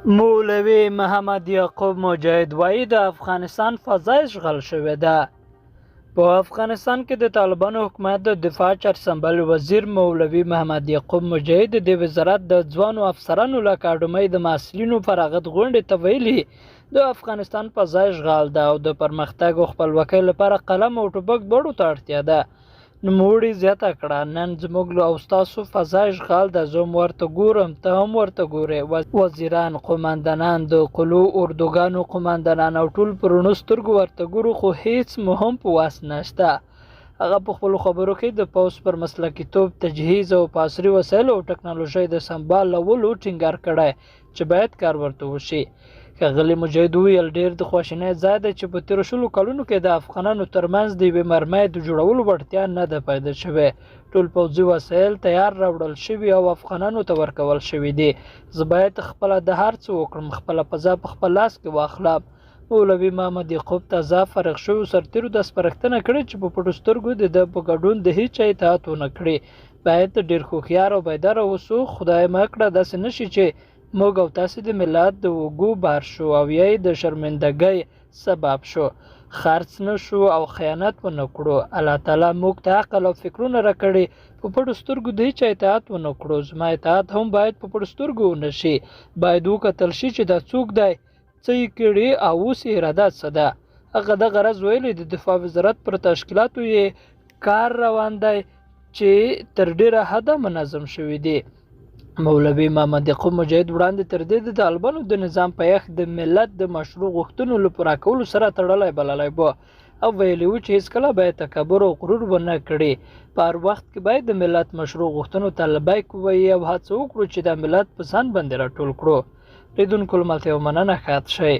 مولوی محمد یعقوب مجاهد وایي د افغانستان فضا اشغال شوې ده. په افغانستان کې د طالبانو حکومت د دفاع چارسمبل وزیر مولوی محمد یعقوب مجاهد د وزارت د ځوانو افسرانو له اکاډمۍ د محصلینو فراغت غونډې ته ویلي د افغانستان فضا اشغال ده او د پرمختګ او خپلواکۍ لپاره قلم او ټوپک دواړو ته اړتیا ده. نوموړي زیاته کړه، نن زموږ او ستاسو فضا اشغال ده، زه هم ورته ګورم، ته هم ورته ګورې. وزیران، قوماندانان، د قلو اردوګانو قوماندانان او ټول په رڼو سترګو ورته ګورو، خو هیڅ مو هم په واس نشته. هغه په خپلو خبرو کې د پوځ پر مسلکیتوب، تجهیز او په عصري وسایلو او ټکنالوژۍ د سمبالولو ټینګار کړی چې باید کار ورته وشي. ښاغلي مجاهد وویل، ډېر د خواشینۍ ځای دی چې په تېرو 100 کلونو کې د افغانانو ترمنځ د یوې مرمۍ د جوړولو وړتیا نه ده پیدا شوې. ټول پوځي وسایل تیار راوړل شوي او افغانانو ته ورکول شوي دي. زه باید خپله د هر څه وکړم، خپله فضا په خپل لاس کې واخلم. مولوي محمد یعقوب تازه فارغ شویو سرتېرو دا سپارښتنه کړې چې په پټو سترګو د ده په ګډون د هېچا اطاعت ونه کړي. باید ډېر هوښیار او بیداره اوسو. خدای مه کړه داسې نه شي چې موږ او تاسې د ملت د اوږو بار شو او یا یې د شرمندګۍ سبب شو، خرڅ نه شو او خیانت ونه کړو. الله تعالی موږ ته عقل او فکرونه راکړي، په پټو سترګو د هېچا اطاعت ونه کړو. زما اطاعت هم باید په پټو سترګو ونه شي. باید وکتل شي چې دا څوک دی، څه یې کړي او اوس یې اراده څه ده. هغه دغه راز ویلي، د دفاع وزارت پر تشکیلاتو یې کار روان دی چې تر ډېره حده منظم شوي دي. مولوي محمد یعقوب مجاهد وړاندې تر دې د طالبانو د نظام پایښت د ملت د مشروع غوښتنو له پوره کولو سره تړلی بللی و او ویلي و چې هېڅکله باید تکبر او غرور ونه کړي. په هر وخت کې باید د ملت مشروع غوښتنو ته لبیک ووایي او هڅه وکړو چې دا ملت په ځان باندې راټول کړو. لیدونکو له ملتیا مننه، ښاد شئ.